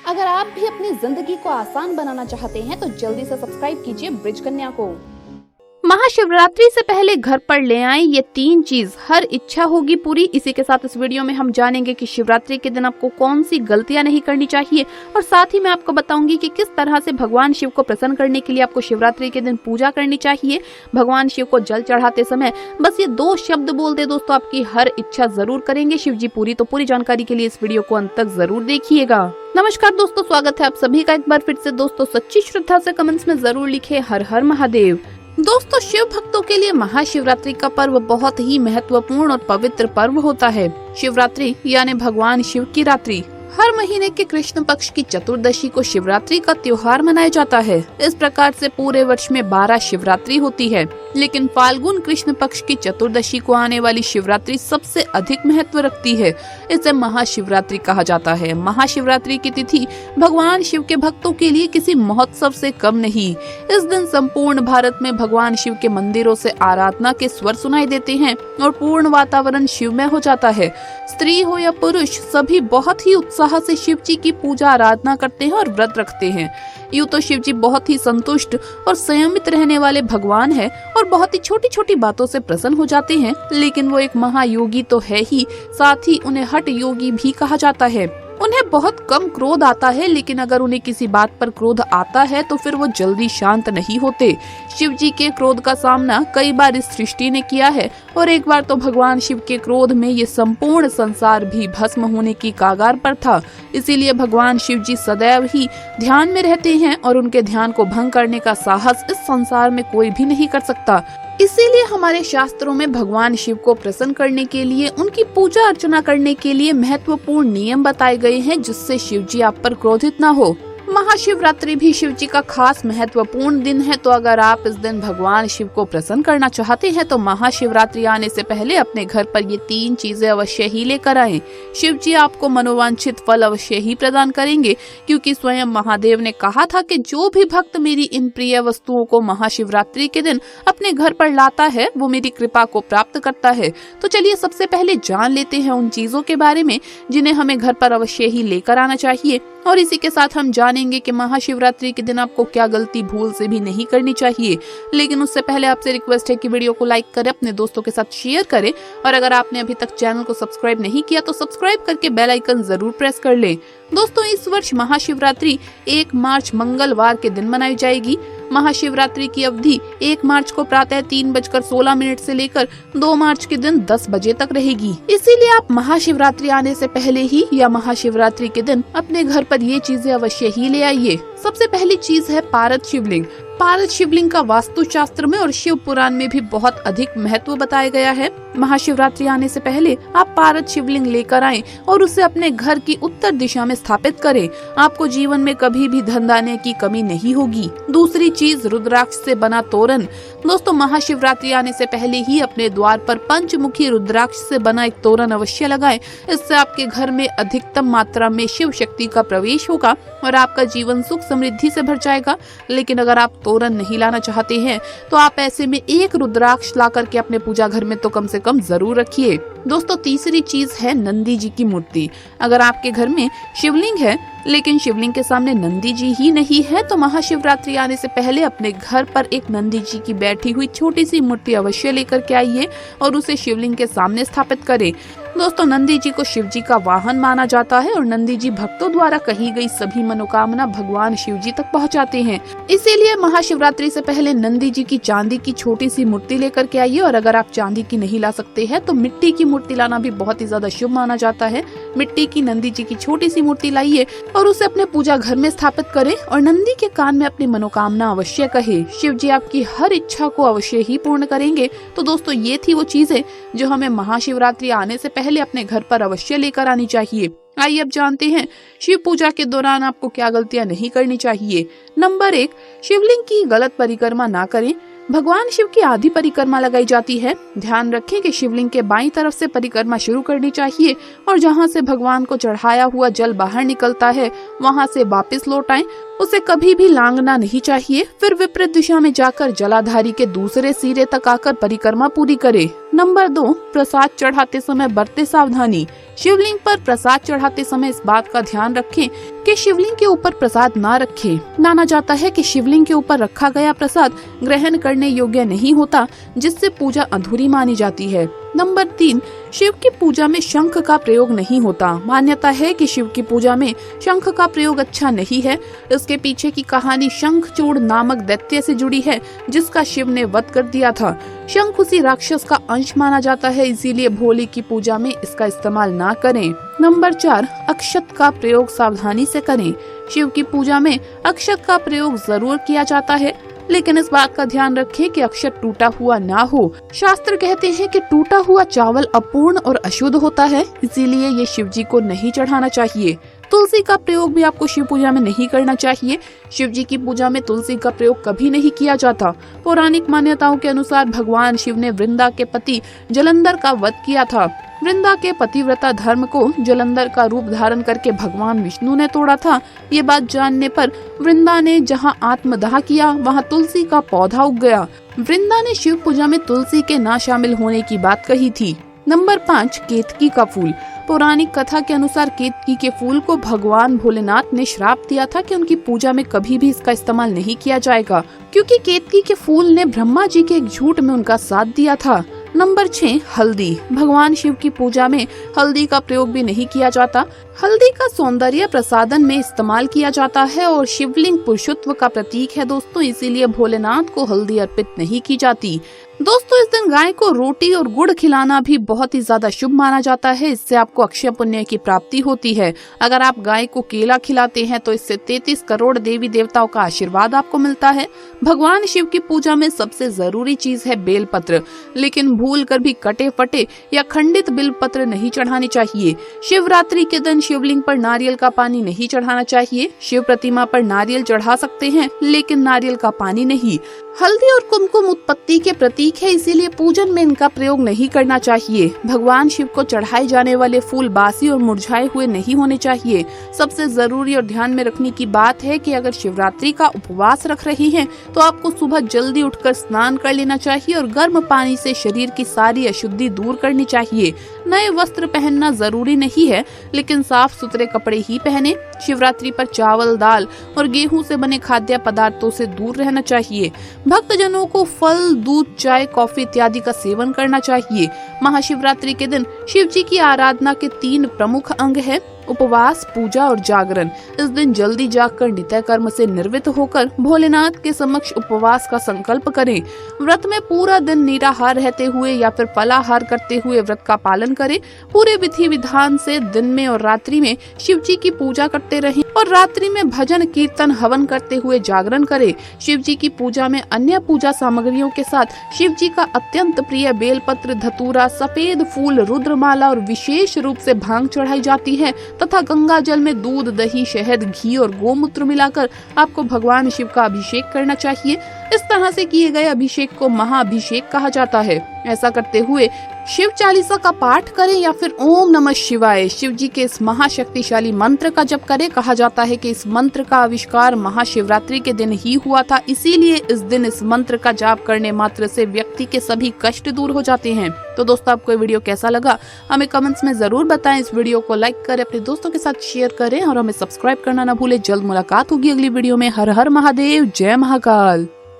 अगर आप भी अपनी जिंदगी को आसान बनाना चाहते हैं तो जल्दी से सब्सक्राइब कीजिए ब्रिज कन्या को। महाशिवरात्रि से पहले घर पर ले आएं ये 3 चीज, हर इच्छा होगी पूरी। इसी के साथ इस वीडियो में हम जानेंगे कि शिवरात्रि के दिन आपको कौन सी गलतियां नहीं करनी चाहिए और साथ ही मैं आपको बताऊंगी कि किस तरह से भगवान शिव को प्रसन्न करने के लिए आपको शिवरात्रि के दिन पूजा करनी चाहिए। भगवान शिव को जल चढ़ाते समय बस ये 2 शब्द बोल दे दोस्तों, आपकी हर इच्छा जरूर करेंगे शिव जी पूरी। तो पूरी जानकारी के लिए इस वीडियो को अंत तक जरूर देखिएगा। नमस्कार दोस्तों, स्वागत है आप सभी का एक बार फिर से। दोस्तों सच्ची श्रद्धा से कमेंट्स में जरूर लिखे हर हर महादेव। दोस्तों शिव भक्तों के लिए महाशिवरात्रि का पर्व बहुत ही महत्वपूर्ण और पवित्र पर्व होता है। शिवरात्रि यानी भगवान शिव की रात्रि। हर महीने के कृष्ण पक्ष की चतुर्दशी को शिवरात्रि का त्योहार मनाया जाता है। इस प्रकार से पूरे वर्ष में 12 शिवरात्रि होती है, लेकिन फाल्गुन कृष्ण पक्ष की चतुर्दशी को आने वाली शिवरात्रि सबसे अधिक महत्व रखती है। इसे महाशिवरात्रि कहा जाता है। महाशिवरात्रि की तिथि भगवान शिव के भक्तों के लिए किसी महोत्सव से कम नहीं। इस दिन संपूर्ण भारत में भगवान शिव के मंदिरों से आराधना के स्वर सुनाई देते हैं और पूर्ण वातावरण शिवमय हो जाता है। स्त्री हो या पुरुष सभी बहुत ही उत्साह से शिव जी की पूजा आराधना करते हैं और व्रत रखते हैं। यूँ तो शिव जी बहुत ही संतुष्ट और संयमित रहने वाले भगवान है और बहुत ही छोटी छोटी बातों से प्रसन्न हो जाते हैं, लेकिन वो एक महायोगी तो है ही, साथ ही उन्हें हठ योगी भी कहा जाता है। उन्हें बहुत कम क्रोध आता है, लेकिन अगर उन्हें किसी बात पर क्रोध आता है तो फिर वो जल्दी शांत नहीं होते। शिव जी के क्रोध का सामना कई बार इस सृष्टि ने किया है और एक बार तो भगवान शिव के क्रोध में ये संपूर्ण संसार भी भस्म होने की कागार पर था। इसीलिए भगवान शिव जी सदैव ही ध्यान में रहते हैं और उनके ध्यान को भंग करने का साहस इस संसार में कोई भी नहीं कर सकता। इसीलिए हमारे शास्त्रों में भगवान शिव को प्रसन्न करने के लिए, उनकी पूजा अर्चना करने के लिए महत्वपूर्ण नियम बताए गए हैं, जिससे शिव जी आप पर क्रोधित न हो। महाशिवरात्रि भी शिव जी का खास महत्वपूर्ण दिन है, तो अगर आप इस दिन भगवान शिव को प्रसन्न करना चाहते हैं तो महाशिवरात्रि आने से पहले अपने घर पर ये 3 चीजें अवश्य ही लेकर आएं। शिव जी आपको मनोवांछित फल अवश्य ही प्रदान करेंगे, क्योंकि स्वयं महादेव ने कहा था कि जो भी भक्त मेरी इन प्रिय वस्तुओं को महाशिवरात्रि के दिन अपने घर पर लाता है वो मेरी कृपा को प्राप्त करता है। तो चलिए सबसे पहले जान लेते हैं उन चीजों के बारे में जिन्हें हमें घर पर अवश्य ही लेकर आना चाहिए, और इसी के साथ हम जानेंगे कि महाशिवरात्रि के दिन आपको क्या गलती भूल से भी नहीं करनी चाहिए। लेकिन उससे पहले आपसे रिक्वेस्ट है कि वीडियो को लाइक करें, अपने दोस्तों के साथ शेयर करें, और अगर आपने अभी तक चैनल को सब्सक्राइब नहीं किया तो सब्सक्राइब करके बेल आइकन जरूर प्रेस कर लें। दोस्तों इस वर्ष महाशिवरात्रि 1 मार्च मंगलवार के दिन मनाई जाएगी। महाशिवरात्रि की अवधि 1 मार्च को प्रातः 3:16 से लेकर 2 मार्च के दिन 10 बजे तक रहेगी। इसीलिए आप महाशिवरात्रि आने से पहले ही या महाशिवरात्रि के दिन अपने घर पर ये चीजें अवश्य ही ले आइए। सबसे पहली चीज है पारद शिवलिंग। पारद शिवलिंग का वास्तुशास्त्र में और शिव पुराण में भी बहुत अधिक महत्व बताया गया है। महाशिवरात्रि आने से पहले आप पारद शिवलिंग लेकर आएं और उसे अपने घर की उत्तर दिशा में स्थापित करें। आपको जीवन में कभी भी धन धान्य की कमी नहीं होगी। दूसरी चीज रुद्राक्ष से बना तोरण। दोस्तों महाशिवरात्रि आने से पहले ही अपने द्वार पर पंचमुखी रुद्राक्ष से बना एक तोरण अवश्य लगाएं। इससे आपके घर में अधिकतम मात्रा में शिव शक्ति का प्रवेश होगा और आपका जीवन सुख समृद्धि से भर जाएगा। लेकिन अगर आप तोरण नहीं लाना चाहते हैं तो आप ऐसे में एक रुद्राक्ष ला करके अपने पूजा घर में तो कम से कम जरूर रखिए। दोस्तों तीसरी चीज है नंदी जी की मूर्ति। अगर आपके घर में शिवलिंग है लेकिन शिवलिंग के सामने नंदी जी ही नहीं है तो महाशिवरात्रि आने से पहले अपने घर पर एक नंदी जी की बैठी हुई छोटी सी मूर्ति अवश्य लेकर के आइए और उसे शिवलिंग के सामने स्थापित करें। दोस्तों नंदी जी को शिव जी का वाहन माना जाता है और नंदी जी भक्तों द्वारा कही गई सभी मनोकामना भगवान शिव जी तक पहुंचाते हैं। इसीलिए महाशिवरात्रि से पहले नंदी जी की चांदी की छोटी सी मूर्ति लेकर के आइए, और अगर आप चांदी की नहीं ला सकते हैं तो मिट्टी की मूर्ति लाना भी बहुत ही ज्यादा शुभ माना जाता है। मिट्टी की नंदी जी की छोटी सी मूर्ति लाइए और उसे अपने पूजा घर में स्थापित करें और नंदी के कान में अपनी मनोकामना अवश्य कहे। शिव जी आपकी हर इच्छा को अवश्य ही पूर्ण करेंगे। तो दोस्तों ये थी वो चीजें जो हमें महाशिवरात्रि आने से पहले अपने घर पर अवश्य लेकर आनी चाहिए। आइए अब जानते हैं शिव पूजा के दौरान आपको क्या गलतियां नहीं करनी चाहिए। नंबर 1, शिवलिंग की गलत परिक्रमा ना करें। भगवान शिव की आधी परिक्रमा लगाई जाती है। ध्यान रखें कि शिवलिंग के बाईं तरफ से परिक्रमा शुरू करनी चाहिए और जहां से भगवान को चढ़ाया हुआ जल बाहर निकलता है वहां से वापस लौट आएं। उसे कभी भी लांघना नहीं चाहिए। फिर विपरीत दिशा में जाकर जलाधारी के दूसरे सिरे तक आकर परिक्रमा पूरी करे। नंबर 2, प्रसाद चढ़ाते समय बरते सावधानी। शिवलिंग पर प्रसाद चढ़ाते समय इस बात का ध्यान रखें कि शिवलिंग के ऊपर प्रसाद ना रखें। माना जाता है कि शिवलिंग के ऊपर रखा गया प्रसाद ग्रहण करने योग्य नहीं होता, जिससे पूजा अधूरी मानी जाती है। नंबर 3, शिव की पूजा में शंख का प्रयोग नहीं होता। मान्यता है कि शिव की पूजा में शंख का प्रयोग अच्छा नहीं है। इसके पीछे की कहानी शंखचूड़ नामक दैत्य से जुड़ी है, जिसका शिव ने वध कर दिया था। शंख उसी राक्षस का अंश माना जाता है, इसीलिए भोले की पूजा में इसका इस्तेमाल ना करें। नंबर 4, अक्षत का प्रयोग सावधानी से करें। शिव की पूजा में अक्षत का प्रयोग जरूर किया जाता है, लेकिन इस बात का ध्यान रखें कि अक्षत टूटा हुआ ना हो। शास्त्र कहते हैं कि टूटा हुआ चावल अपूर्ण और अशुद्ध होता है, इसीलिए ये शिव जी को नहीं चढ़ाना चाहिए। तुलसी का प्रयोग भी आपको शिव पूजा में नहीं करना चाहिए। शिव जी की पूजा में तुलसी का प्रयोग कभी नहीं किया जाता। पौराणिक मान्यताओं के अनुसार भगवान शिव ने वृंदा के पति जलंधर का वध किया था। वृंदा के पतिव्रता धर्म को जलंधर का रूप धारण करके भगवान विष्णु ने तोड़ा था। ये बात जानने पर वृंदा ने जहां आत्मदाह किया, वहां तुलसी का पौधा उग गया। वृंदा ने शिव पूजा में तुलसी के ना शामिल होने की बात कही थी। नंबर 5, केतकी का फूल। पौराणिक कथा के अनुसार केतकी के फूल को भगवान भोलेनाथ ने श्राप दिया था कि उनकी पूजा में कभी भी इसका इस्तेमाल नहीं किया जाएगा, क्योंकि केतकी के फूल ने ब्रह्मा जी के एक झूठ में उनका साथ दिया था। नंबर 6, हल्दी। भगवान शिव की पूजा में हल्दी का प्रयोग भी नहीं किया जाता। हल्दी का सौंदर्य प्रसाधन में इस्तेमाल किया जाता है और शिवलिंग पुरुषत्व का प्रतीक है दोस्तों, इसीलिए भोलेनाथ को हल्दी अर्पित नहीं की जाती। दोस्तों, इस दिन गाय को रोटी और गुड़ खिलाना भी बहुत ही ज्यादा शुभ माना जाता है। इससे आपको अक्षय पुण्य की प्राप्ति होती है। अगर आप गाय को केला खिलाते हैं तो इससे 33 करोड़ देवी देवताओं का आशीर्वाद आपको मिलता है। भगवान शिव की पूजा में सबसे जरूरी चीज है बेलपत्र, लेकिन भूल कर भी कटे फटे या खंडित बेलपत्र नहीं चढ़ाने चाहिए। शिवरात्रि के दिन शिवलिंग पर नारियल का पानी नहीं चढ़ाना चाहिए। शिव प्रतिमा पर नारियल चढ़ा सकते हैं, लेकिन नारियल का पानी नहीं। हल्दी और कुमकुम उत्पत्ति के प्रतीक है, इसीलिए पूजन में इनका प्रयोग नहीं करना चाहिए। भगवान शिव को चढ़ाए जाने वाले फूल बासी और मुरझाए हुए नहीं होने चाहिए। सबसे जरूरी और ध्यान में रखने की बात है कि अगर शिवरात्रि का उपवास रख रही हैं, तो आपको सुबह जल्दी उठकर स्नान कर लेना चाहिए और गर्म पानी से शरीर की सारी अशुद्धि दूर करनी चाहिए। नए वस्त्र पहनना जरूरी नहीं है, लेकिन साफ सुथरे कपड़े ही पहने। शिवरात्रि पर चावल, दाल और गेहूं से बने खाद्य पदार्थों से दूर रहना चाहिए। भक्तजनों को फल, दूध, चाय, कॉफी इत्यादि का सेवन करना चाहिए। महाशिवरात्रि के दिन शिव जी की आराधना के 3 प्रमुख अंग है: उपवास, पूजा और जागरण। इस दिन जल्दी जागकर नित्य कर्म से निर्वृत्त होकर भोलेनाथ के समक्ष उपवास का संकल्प करें। व्रत में पूरा दिन निराहार रहते हुए या फिर फलाहार करते हुए व्रत का पालन करें। पूरे विधि विधान से दिन में और रात्रि में शिव जी की पूजा करते रहें और रात्रि में भजन, कीर्तन, हवन करते हुए जागरण करें। शिव जी की पूजा में अन्य पूजा सामग्रियों के साथ शिव जी का अत्यंत प्रिय बेलपत्र, धतूरा, सफेद फूल, रुद्रमाला और विशेष रूप से भांग चढ़ाई जाती है तथा गंगा जल में दूध, दही, शहद, घी और गोमूत्र मिलाकर आपको भगवान शिव का अभिषेक करना चाहिए। इस तरह से किए गए अभिषेक को महाअभिषेक कहा जाता है। ऐसा करते हुए शिव चालीसा का पाठ करें या फिर ओम नमः शिवाय शिव जी के इस महाशक्तिशाली मंत्र का जप करें। कहा जाता है कि इस मंत्र का आविष्कार महाशिवरात्रि के दिन ही हुआ था, इसीलिए इस दिन इस मंत्र का जाप करने मात्र से व्यक्ति के सभी कष्ट दूर हो जाते हैं। तो दोस्तों, आपको ये वीडियो कैसा लगा हमें कमेंट्स में जरूर बताएं। इस वीडियो को लाइक करें, अपने दोस्तों के साथ शेयर करें और हमें सब्सक्राइब करना ना भूलें। जल्द मुलाकात होगी अगली वीडियो में। हर हर महादेव, जय महाकाल।